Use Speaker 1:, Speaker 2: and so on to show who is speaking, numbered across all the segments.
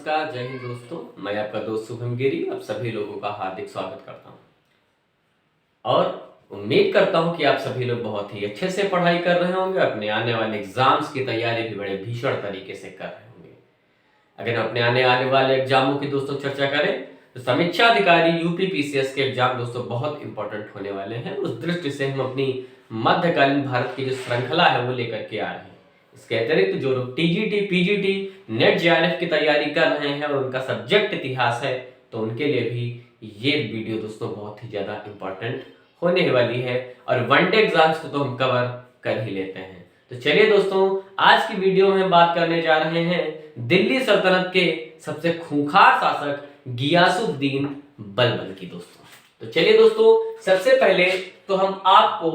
Speaker 1: नमस्कार, जय हिंद दोस्तों। मैं आपका दोस्त शुभम गिरी आप सभी लोगों का हार्दिक स्वागत करता हूं और उम्मीद करता हूं कि आप सभी लोग बहुत ही अच्छे से पढ़ाई कर रहे होंगे। अपने आने वाले एग्जाम्स की तैयारी भी बड़े भीषण तरीके से कर रहे होंगे। अगर अपने आने वाले एग्जामों की दोस्तों चर्चा करें तो समीक्षा अधिकारी यूपी पीसीएस के एग्जाम दोस्तों बहुत इंपॉर्टेंट होने वाले हैं। उस दृष्टि से हम अपनी मध्यकालीन भारत की जो श्रृंखला है वो लेकर के आ रहे हैं। इसके अतिरिक्त जो लोग टीजीटी पीजीटी नेट जेआरएफ की तैयारी कर रहे हैं और उनका सब्जेक्ट इतिहास है तो उनके लिए भी ये वीडियो दोस्तों बहुत ही ज्यादा इंपॉर्टेंट होने वाली है और वनडे एग्जाम्स को तो हम कवर कर ही लेते हैं। तो चलिए दोस्तों, आज की वीडियो में बात करने जा रहे हैं दिल्ली सल्तनत के सबसे खूंखार शासक गियासुद्दीन बलबन की दोस्तों। तो चलिए दोस्तों, सबसे पहले तो हम आपको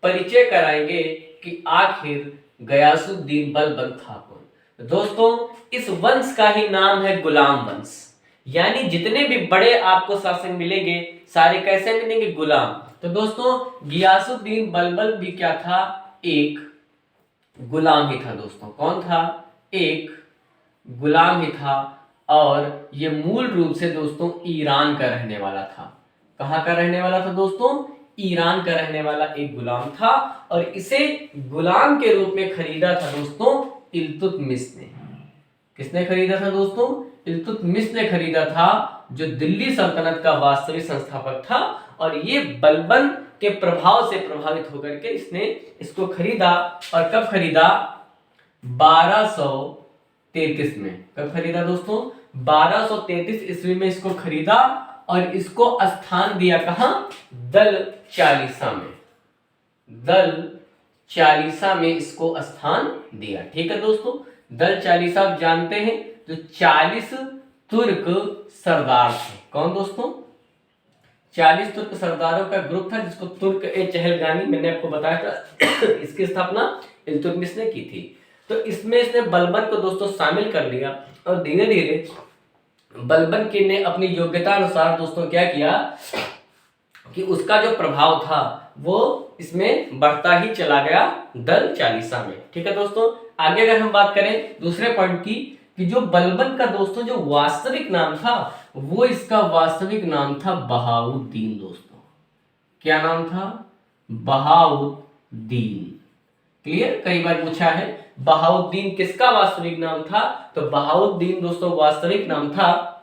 Speaker 1: परिचय कराएंगे कि आखिर गयासुद्दीन बलबन था कौन। दोस्तों, इस वंश का ही नाम है गुलाम वंश, यानी जितने भी बड़े आपको शासक मिलेंगे सारे कैसे मिलेंगे? गुलाम। तो दोस्तों, गियासुद्दीन बलबन भी क्या था? एक गुलाम ही था दोस्तों। कौन था? एक गुलाम ही था और ये मूल रूप से दोस्तों ईरान का रहने वाला था। कहां का रहने वाला था दोस्तों? ईरान का रहने वाला एक गुलाम था और इसे गुलाम के रूप में खरीदा था दोस्तों इल्तुतमिश ने। किसने खरीदा था दोस्तों? इल्तुतमिश ने खरीदा था, जो दिल्ली सल्तनत का वास्तविक संस्थापक था। और ये बलबन के प्रभाव से प्रभावित होकर के इसने इसको खरीदा। और कब खरीदा? 1233 में। कब खरीदा दोस्तों? 1233 ईस्वी में इसको खरीदा और इसको स्थान दिया कहां? दल चालीसा में। दल चालीसा में इसको स्थान दिया। ठीक है दोस्तों, दल चालीसा आप जानते हैं, तो 40 तुर्क सरदार थे। कौन दोस्तों? 40 तुर्क सरदारों का ग्रुप था जिसको तुर्क ए चहलगानी, मैंने आपको बताया था इसकी स्थापना इल्तुतमिश ने की थी। तो इसमें इसने बलबन को दोस्तों शामिल कर लिया और धीरे धीरे बलबन की ने अपनी योग्यता अनुसार दोस्तों क्या किया कि उसका जो प्रभाव था वो इसमें बढ़ता ही चला गया दल चालीसा में। ठीक है दोस्तों, आगे अगर हम बात करें दूसरे पॉइंट की, कि जो बलबन का दोस्तों जो वास्तविक नाम था वो इसका वास्तविक नाम था बहाउद्दीन दोस्तों। क्या नाम था? बहाउद्दीन। क्लियर? कई बार पूछा है बहाउद्दीन किसका वास्तविक नाम था, तो बहाउद्दीन दोस्तों वास्तविक नाम था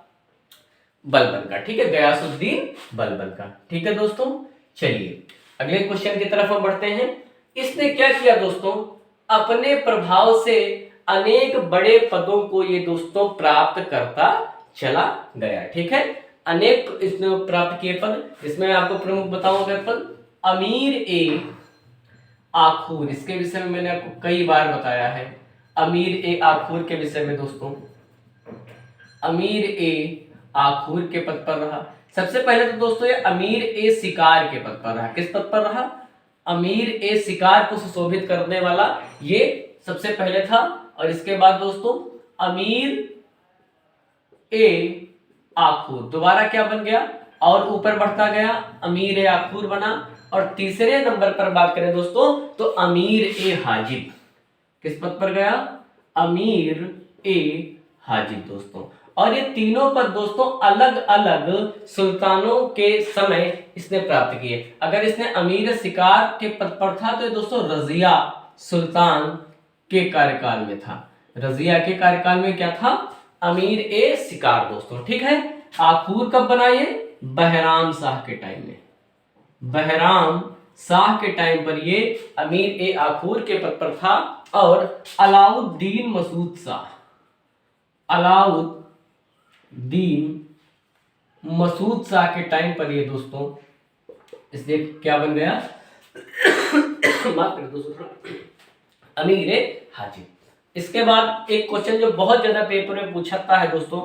Speaker 1: बलबन का। ठीक है, गयासुद्दीन बलबन का। ठीक है दोस्तों, चलिए अगले क्वेश्चन की तरफ हम बढ़ते हैं। इसने क्या किया दोस्तों? अपने प्रभाव से अनेक बड़े पदों को ये दोस्तों प्राप्त करता चला गया। ठीक है, अनेक इसने प्राप्त किए पद, जिसमें आपको प्रमुख बताऊंगा पद अमीर ए आखूर। इसके विषय में मैंने आपको कई बार बताया है। अमीर ए आखूर के विषय में दोस्तों, अमीर ए आखूर के पद पर रहा। सबसे पहले तो दोस्तों ये अमीर ए शिकार के पद पर रहा। किस पद पर रहा? अमीर ए शिकार को सुशोभित करने वाला ये सबसे पहले था। और इसके बाद दोस्तों अमीर ए आखूर दोबारा क्या बन गया और ऊपर बढ़ता गया, अमीर ए आखूर बना। और तीसरे नंबर पर बात करें दोस्तों तो अमीर ए हाजिब किस पद पर गया? अमीर ए हाजिब दोस्तों। और ये तीनों पद दोस्तों अलग अलग सुल्तानों के समय इसने प्राप्त किए। अगर इसने अमीर शिकार के पद पर था तो ये दोस्तों रजिया सुल्तान के कार्यकाल में था। रजिया के कार्यकाल में क्या था? अमीर ए शिकार दोस्तों। ठीक है, आखूर कब बना? ये बहराम शाह के टाइम में। बहराम शाह के टाइम पर ये अमीर ए आखूर के पद पर था। और अलाउद्दीन मसूद शाह, अलाउद्दीन मसूद शाह के टाइम पर ये दोस्तों इसलिए क्या बन गया माफ करें दोस्तों, अमीर ए हाजिब। इसके बाद एक क्वेश्चन जो बहुत ज्यादा पेपर में पूछता है दोस्तों,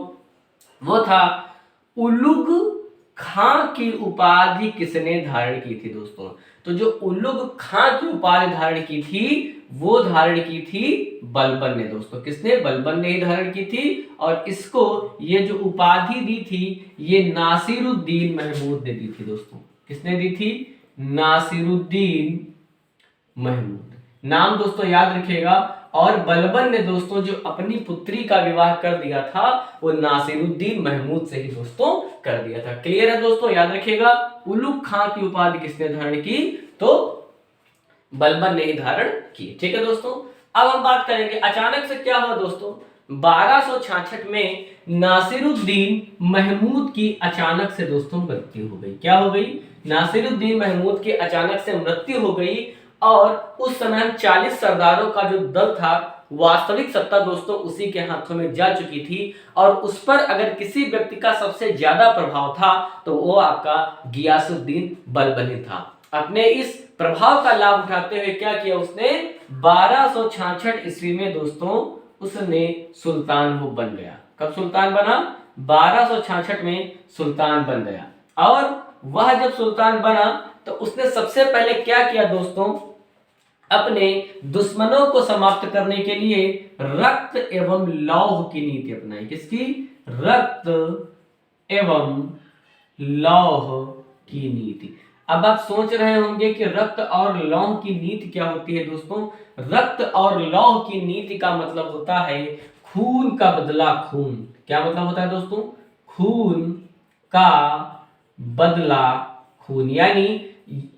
Speaker 1: वो था उलुग खां की उपाधि किसने धारण की थी दोस्तों? तो जो उलुग खां की उपाधि धारण की थी वो धारण की थी बलबन ने दोस्तों। किसने? बलबन ने ही धारण की थी। और इसको ये जो उपाधि दी थी ये नासिरुद्दीन महमूद ने दी थी दोस्तों। किसने दी थी? नासिरुद्दीन महमूद। नाम दोस्तों याद रखिएगा, और बलबन ने दोस्तों जो अपनी पुत्री का विवाह कर दिया था वो नासिरुद्दीन महमूद से ही दोस्तों कर दिया था। क्लियर है दोस्तों, याद रखिएगा। उलुग खां की उपाधि किसने धारण की? तो बलबन ने ही धारण की। ठीक है दोस्तों, अब हम बात करेंगे अचानक से क्या हुआ दोस्तों। 1266 में नासिरुद्दीन महमूद की अचानक से दोस्तों मृत्यु हो गई। क्या हो गई? नासिरुद्दीन महमूद की अचानक से मृत्यु हो गई और उस समय 40 सरदारों का जो दल था, वास्तविक सत्ता दोस्तों उसी के हाथों में जा चुकी थी और उस पर अगर किसी व्यक्ति का सबसे ज्यादा प्रभाव था तो वो आपका गियासुद्दीन बलबनी था। अपने इस प्रभाव का लाभ उठाते हुए क्या किया उसने? 1266 ईस्वी में दोस्तों उसने सुल्तान वो बन गया। कब सुल्तान बना? 1266 में सुल्तान बन गया। और वह जब सुल्तान बना तो उसने सबसे पहले क्या किया दोस्तों? अपने दुश्मनों को समाप्त करने के लिए रक्त एवं लौह की नीति अपनाई। किसकी? रक्त एवं लौह की नीति। अब आप सोच रहे होंगे कि रक्त और लौह की नीति क्या होती है दोस्तों? रक्त और लौह की नीति का मतलब होता है खून का बदला खून। क्या मतलब होता है दोस्तों? खून का बदला खून। यानी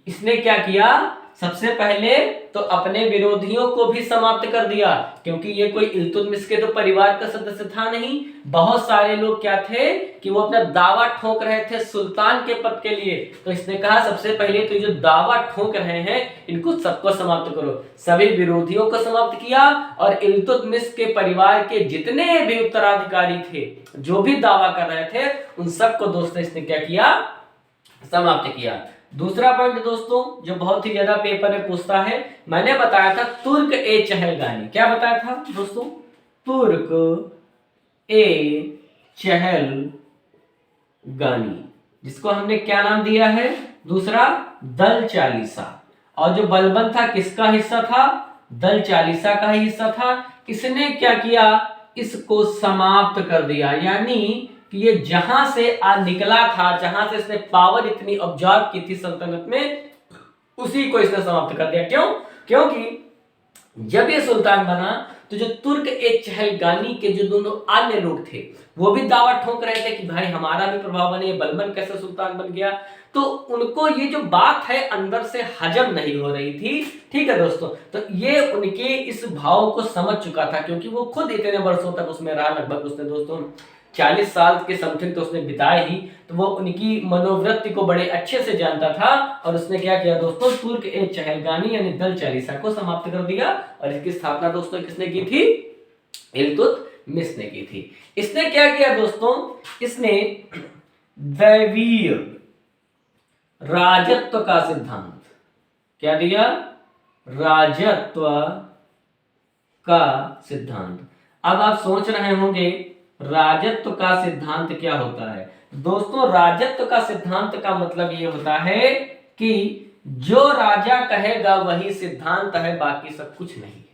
Speaker 1: इसने क्या किया? सबसे पहले तो अपने विरोधियों को भी समाप्त कर दिया, क्योंकि ये कोई इल्तुतमिश के तो परिवार का सदस्य था नहीं। बहुत सारे लोग क्या थे कि वो अपना दावा ठोक रहे थे सुल्तान के पद के लिए। तो इसने कहा सबसे पहले तो जो दावा ठोक रहे हैं इनको सबको समाप्त करो। सभी विरोधियों को समाप्त किया और इल्तुतमिश के परिवार के जितने भी उत्तराधिकारी थे, जो भी दावा कर रहे थे, उन सबको दोस्तों इसने क्या किया? समाप्त किया। दूसरा पॉइंट दोस्तों जो बहुत ही ज्यादा पेपर में पूछता है, मैंने बताया था तुर्क ए चहलगानी। क्या बताया था दोस्तों? तुर्क ए चहलगानी, जिसको हमने क्या नाम दिया है? दूसरा दल चालीसा। और जो बलबन था किसका हिस्सा था? दल चालीसा का ही हिस्सा था। इसने क्या किया? इसको समाप्त कर दिया। यानी कि ये जहां से निकला था, जहां से इसने पावर इतनी ऑब्जर्व की थी सल्तनत में, उसी को इसने समाप्त कर दिया। क्यों? क्योंकि जब ये सुल्तान बना तो जो तुर्क ए चहलगानी के जो दोनों अन्य लोग थे वो भी दावा ठोक रहे थे कि भाई हमारा भी प्रभाव बने, बलबन कैसे सुल्तान बन गया। तो उनको ये जो बात है अंदर से हजम नहीं हो रही थी। ठीक है दोस्तों, तो ये उनके इस भाव को समझ चुका था, क्योंकि वो खुद इतने वर्षों तक उसमें रहा। लगभग उसने दोस्तों 40 साल के समथिंग तो उसने बिताए ही, तो वो उनकी मनोवृत्ति को बड़े अच्छे से जानता था। और उसने क्या किया दोस्तों? तुर्क ए चहलगानी यानी दल चालीसा को समाप्त कर दिया। और इसकी स्थापना दोस्तों किसने की थी? इल्तुतमिश ने की थी। इसने क्या किया दोस्तों? इसने दैवीय राजत्व का सिद्धांत क्या दिया? राजत्व का सिद्धांत। अब आप सोच रहे होंगे राजत्व का सिद्धांत क्या होता है? दोस्तों राजत्व का सिद्धांत का मतलब ये होता है कि जो राजा कहेगा वही सिद्धांत है, बाकी सब कुछ नहीं है।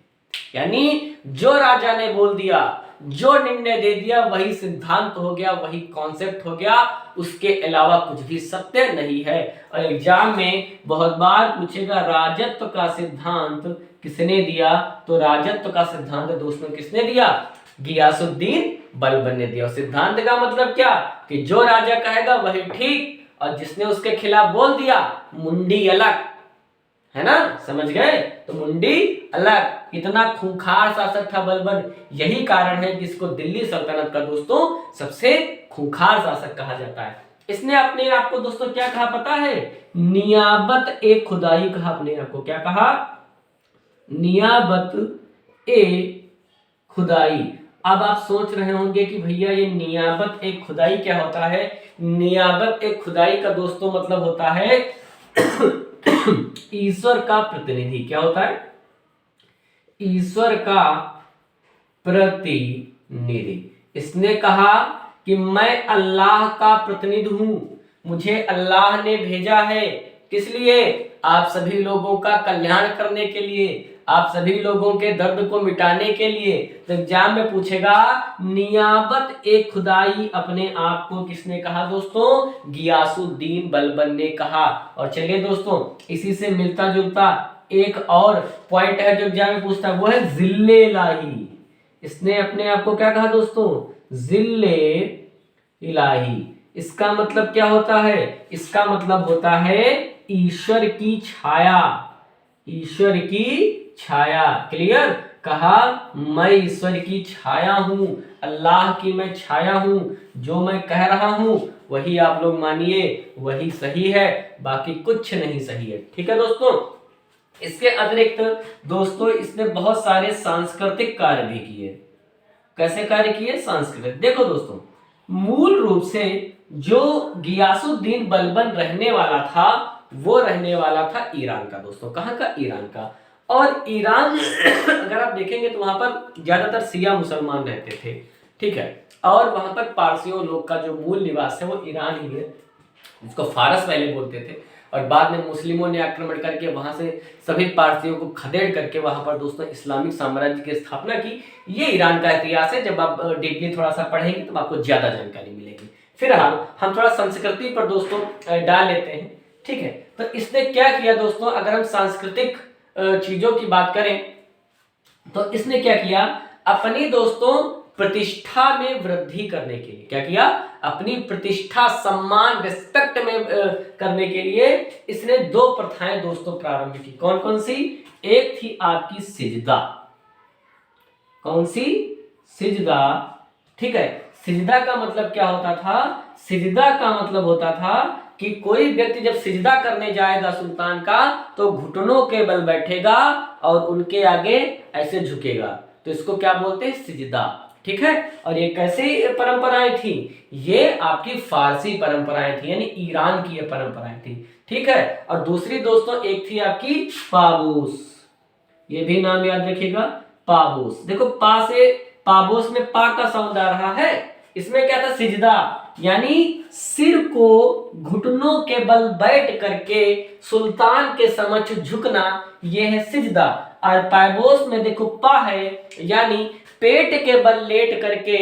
Speaker 1: यानी जो राजा ने बोल दिया, जो निर्णय दे दिया, वही सिद्धांत हो गया, वही कॉन्सेप्ट हो गया, उसके अलावा कुछ भी सत्य नहीं है। और एग्जाम में बहुत बार पूछेगा राजत्व का सिद्धांत किसने दिया? तो राजत्व का सिद्धांत दोस्तों किसने दिया? गियासुद्दीन बलबन ने दिया। सिद्धांत का मतलब क्या? कि जो राजा कहेगा वही ठीक, और जिसने उसके खिलाफ बोल दिया मुंडी अलग, है ना? समझ गए? तो मुंडी अलग। इतना खूंखार शासक था बलबन। यही कारण है कि इसको दिल्ली सल्तनत का दोस्तों सबसे खूंखार शासक कहा जाता है। इसने अपने आप को दोस्तों क्या कहा पता है? नियाबत ए खुदाई कहा अपने आप को। क्या कहा? नियाबत ए खुदाई। अब आप सोच रहे होंगे कि भैया ये नियाबत ए खुदाई क्या होता है? नियाबत ए खुदाई का दोस्तों मतलब होता है ईश्वर का प्रतिनिधि। क्या होता है? ईश्वर का प्रतिनिधि। इसने कहा कि मैं अल्लाह का प्रतिनिधि हूं, मुझे अल्लाह ने भेजा है। किस लिए? आप सभी लोगों का कल्याण करने के लिए, आप सभी लोगों के दर्द को मिटाने के लिए। तो एग्जाम में पूछेगा नियाबत ए खुदाई अपने आप को किसने कहा दोस्तों? गियासुद्दीन बलबन ने कहा। और चलिए दोस्तों इसी से मिलता जुलता एक और पॉइंट है जो एग्जाम में पूछता है, वो है जिल्ले इलाही। इसने अपने आप को क्या कहा दोस्तों? जिल्ले इलाही। इसका मतलब क्या होता है? इसका मतलब होता है ईश्वर की छाया। ईश्वर की छाया। क्लियर? कहा मैं ईश्वर की छाया हूं, अल्लाह की मैं छाया हूं, जो मैं कह रहा हूं वही आप लोग मानिए, वही सही है, बाकी कुछ नहीं सही है। ठीक है दोस्तों। इसके अतिरिक्त दोस्तों इसने बहुत सारे सांस्कृतिक कार्य भी किए। कैसे कार्य किए? सांस्कृतिक। देखो दोस्तों, मूल रूप से जो गियासुद्दीन बलबन रहने वाला था वो रहने वाला था ईरान का दोस्तों। कहाँ का? ईरान का। और ईरान अगर आप देखेंगे तो वहां पर ज्यादातर शिया मुसलमान रहते थे। ठीक है। और वहां पर पारसियों लोग का जो मूल निवास है वो ईरान ही है, जिसको फारस पहले बोलते थे। और बाद में मुस्लिमों ने आक्रमण करके वहां से सभी पारसियों को खदेड़ करके वहां पर दोस्तों इस्लामिक साम्राज्य की स्थापना की। ये ईरान का इतिहास है। जब आप डीपली थोड़ा सा पढ़ेंगे तो आपको ज्यादा जानकारी मिलेगी। फिलहाल हम थोड़ा संस्कृति पर दोस्तों डाल लेते हैं। ठीक है। तो इसने क्या किया दोस्तों? अगर हम सांस्कृतिक चीजों की बात करें तो इसने क्या किया? अपनी दोस्तों प्रतिष्ठा में वृद्धि करने के लिए क्या किया? अपनी प्रतिष्ठा, सम्मान, रिस्पेक्ट में करने के लिए इसने दो प्रथाएं दोस्तों प्रारंभ की। कौन कौन सी? एक थी आपकी सिजदा। कौन सी? सिजदा। ठीक है। सिजदा का मतलब क्या होता था? सिजदा का मतलब होता था कि कोई व्यक्ति जब सिजदा करने जाएगा सुल्तान का तो घुटनों के बल बैठेगा और उनके आगे ऐसे झुकेगा, तो इसको क्या बोलते हैं? सिजदा। ठीक है। और ये कैसी परंपराएं थी? ये आपकी फारसी परंपराएं थी, यानी ईरान की ये परंपराएं थी। ठीक है। और दूसरी दोस्तों एक थी आपकी पाबूस। ये भी नाम याद रखिएगा, पाबूस। देखो पा से पाबूस में पा का साउंड आ रहा है। इसमें क्या था? सिजदा, यानी सिर को घुटनों के बल बैठ करके सुल्तान के समक्ष झुकना, यह है सिजदा। और पायबोस में देखो पा है, यानी पेट के बल लेट करके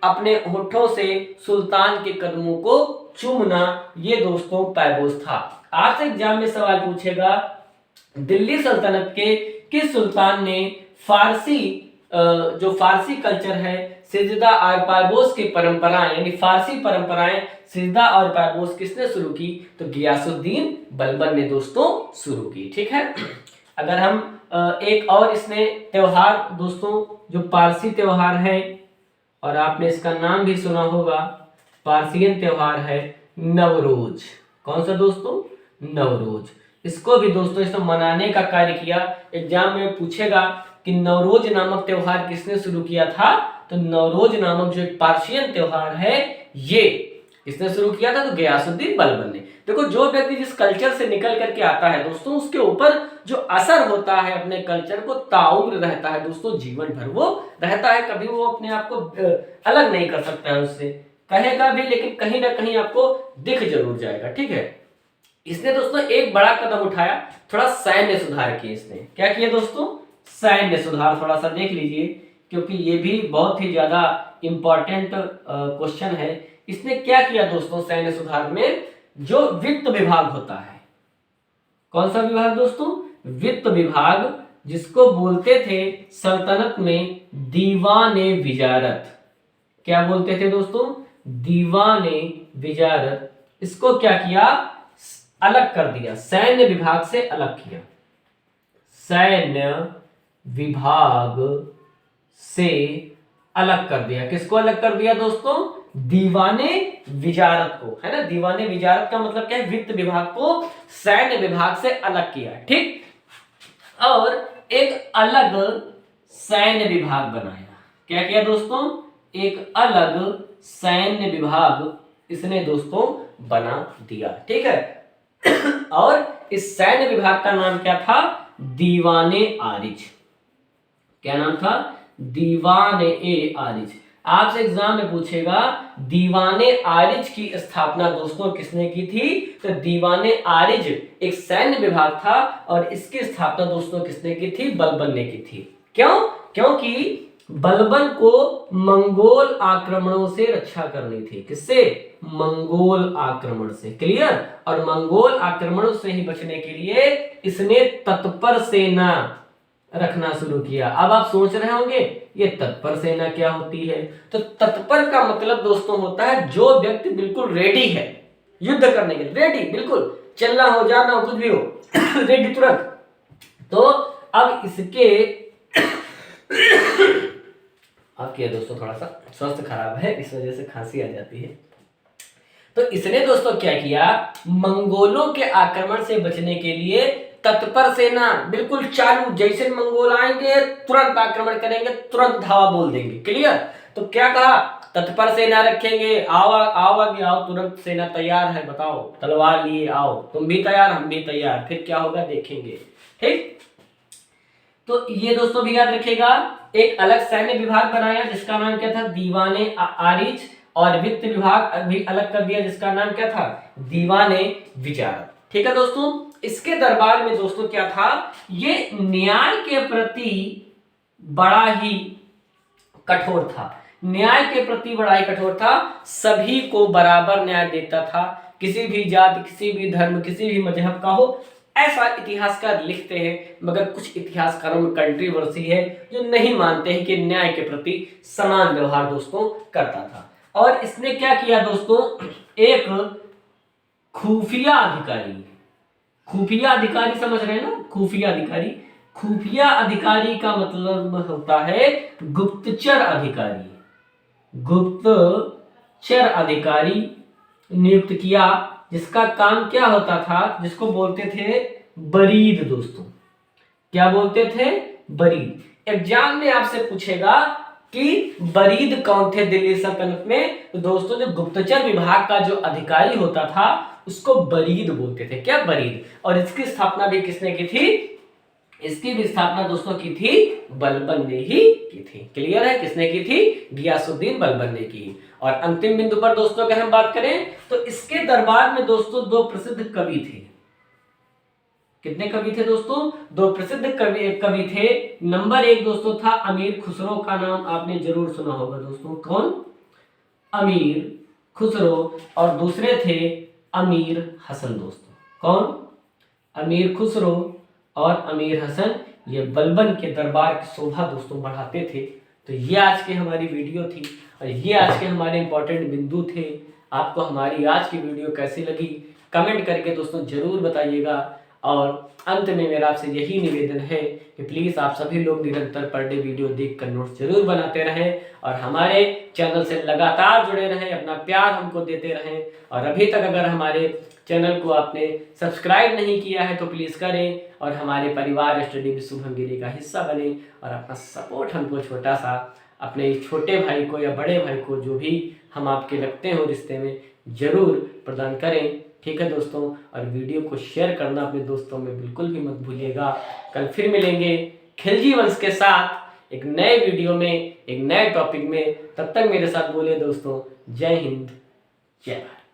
Speaker 1: अपने होठों से सुल्तान के कदमों को चूमना, ये दोस्तों पायबोस था। आपसे एग्जाम में सवाल पूछेगा, दिल्ली सल्तनत के किस सुल्तान ने फारसी जो फारसी कल्चर है, सिजदा और पायबोस की परंपराएं, यानी फारसी परंपराएं, सिजदा और पायबोस किसने शुरू की? तो गियासुद्दीन बलबन ने दोस्तों शुरू की। ठीक है। अगर हम एक और इसने त्योहार दोस्तों, जो पारसी त्योहार है और आपने इसका नाम भी सुना होगा, पारसियन त्योहार है नवरोज। कौन सा दोस्तों? नवरोज। इसको भी दोस्तों इसने मनाने का कार्य किया। एग्जाम में पूछेगा कि नवरोज नामक त्योहार किसने शुरू किया था? तो नवरोज नामक जो एक पार्शियन त्योहार है ये इसने शुरू किया था, तो गियासुद्दीन बलबन ने। देखो जो व्यक्ति जिस कल्चर से निकल करके आता है दोस्तों, उसके ऊपर जो असर होता है अपने कल्चर को ताउम्र रहता है दोस्तों, जीवन भर वो रहता है। कभी वो अपने आप को अलग नहीं कर सकता है उससे, कहेगा भी लेकिन कहीं ना कहीं आपको दिख जरूर जाएगा। ठीक है। इसने दोस्तों एक बड़ा कदम उठाया, थोड़ा सैन्य सुधार किए इसने। क्या किया दोस्तों? सैन्य सुधार। थोड़ा सा देख लीजिए क्योंकि ये भी बहुत ही ज्यादा इंपॉर्टेंट क्वेश्चन है। इसने क्या किया दोस्तों सैन्य सुधार में? जो वित्त विभाग होता है, कौन सा विभाग दोस्तों? वित्त विभाग, जिसको बोलते थे सल्तनत में दीवाने विजारत। क्या बोलते थे दोस्तों? दीवाने विजारत। इसको क्या किया? अलग कर दिया, सैन्य विभाग से अलग किया। सैन्य विभाग से अलग कर दिया। किसको अलग कर दिया दोस्तों? दीवाने विजारत को, है ना। दीवाने विजारत का मतलब क्या है? वित्त विभाग को सैन्य विभाग से अलग किया। ठीक। और एक अलग सैन्य विभाग बनाया। क्या किया दोस्तों? एक अलग सैन्य विभाग इसने दोस्तों बना दिया। ठीक है। और इस सैन्य विभाग का नाम क्या था? दीवाने आरिज। क्या नाम था? दीवाने आरिज। आपसे एग्जाम में पूछेगा दीवाने आरिज की स्थापना दोस्तों किसने की थी? तो दीवाने आरिज एक सैन्य विभाग था और इसकी स्थापना दोस्तों किसने की थी? बलबन ने की थी। क्यों? क्योंकि बलबन को मंगोल आक्रमणों से रक्षा करनी थी। किससे? मंगोल आक्रमण से। क्लियर? और मंगोल आक्रमणों से ही बचने के लिए इसने तत्पर सेना रखना शुरू किया। अब आप सोच रहे होंगे ये तत्पर सेना क्या होती है? तो तत्पर का मतलब दोस्तों होता है जो व्यक्ति बिल्कुल रेडी है युद्ध करने के लिए, रेडी, बिल्कुल चलना हो जाना हो कुछ भी हो रेडी तुरंत। तो अब इसके अब क्या दोस्तों, थोड़ा सा स्वास्थ्य खराब है, इस वजह से खांसी आ जाती है। तो इसने दोस्तों क्या किया, मंगोलों के आक्रमण से बचने के लिए तत्पर सेना बिल्कुल चालू, जैसे मंगोल आएंगे तुरंत आक्रमण करेंगे, तुरंत धावा बोल देंगे। क्लियर? तो क्या कहा, तत्पर सेना रखेंगे, आओ आओ आगे आओ, तुरंत सेना तैयार है, बताओ तलवार लिए आओ, तुम भी तैयार हम भी तैयार, फिर क्या होगा देखेंगे। ठीक, तो ये दोस्तों भी याद रखेगा। एक अलग सैन्य विभाग बनाया जिसका नाम क्या था, दीवाने आरिज, और वित्त विभाग भी अलग कर दिया जिसका नाम क्या था, दीवाने विचारक। ठीक है दोस्तों, इसके दरबार में दोस्तों क्या था, ये न्याय के प्रति बड़ा ही कठोर था। न्याय के प्रति बड़ा ही कठोर था, सभी को बराबर न्याय देता था, किसी भी जाति, किसी भी धर्म, किसी भी मजहब का हो, ऐसा इतिहासकार लिखते हैं। मगर कुछ इतिहासकारों में कंट्रोवर्सी है जो नहीं मानते हैं कि न्याय के प्रति समान व्यवहार दोस्तों करता था। और इसने क्या किया दोस्तों, एक खुफिया अधिकारी, खुफिया अधिकारी समझ रहे हैं ना, खुफिया अधिकारी, खुफिया अधिकारी का मतलब होता है गुप्तचर अधिकारी, गुप्तचर अधिकारी नियुक्त किया, जिसका काम क्या होता था, जिसको बोलते थे बरीद दोस्तों। क्या बोलते थे, बरीद। एग्जाम में आपसे पूछेगा कि बरीद कौन थे दिल्ली सल्तनत में, तो दोस्तों जो गुप्तचर विभाग का जो अधिकारी होता था उसको बरीद बोलते थे। क्या, बरीद। और इसकी स्थापना भी किसने की थी, इसकी भी स्थापना दोस्तों की थी बलबन ने ही की थी। क्लियर है, किसने की थी, गियासुद्दीन बलबन ने की। और अंतिम बिंदु पर दोस्तों अगर हम बात करें तो इसके दरबार में दोस्तों दो प्रसिद्ध कवि थे। कितने कवि थे दोस्तों, दो प्रसिद्ध कवि थे। नंबर 1 दोस्तों था अमीर खुसरो, का नाम आपने जरूर सुना होगा दोस्तों। कौन, अमीर खुसरो। और दूसरे थे अमीर हसन दोस्तों। कौन, अमीर खुसरो और अमीर हसन। ये बलबन के दरबार की शोभा दोस्तों बढ़ाते थे। तो ये आज की हमारी वीडियो थी और ये आज के हमारे इंपॉर्टेंट बिंदु थे। आपको हमारी आज की वीडियो कैसी लगी कमेंट करके दोस्तों जरूर बताइएगा। और अंत में मेरा आपसे यही निवेदन है कि प्लीज़ आप सभी लोग निरंतर पर डे वीडियो देखकर नोट्स जरूर बनाते रहें और हमारे चैनल से लगातार जुड़े रहें, अपना प्यार हमको देते रहें। और अभी तक अगर हमारे चैनल को आपने सब्सक्राइब नहीं किया है तो प्लीज़ करें और हमारे परिवार स्टडी विद शुभम गिरी का हिस्सा बने और अपना सपोर्ट हमको छोटा सा अपने छोटे भाई को या बड़े भाई को, जो भी हम आपके लगते हो रिश्ते में, ज़रूर प्रदान करें। ठीक है दोस्तों, और वीडियो को शेयर करना अपने दोस्तों में बिल्कुल भी मत भूलिएगा। कल फिर मिलेंगे खिलजी वंश के साथ एक नए वीडियो में, एक नए टॉपिक में। तब तक मेरे साथ बोलिए दोस्तों, जय हिंद, जय भारत।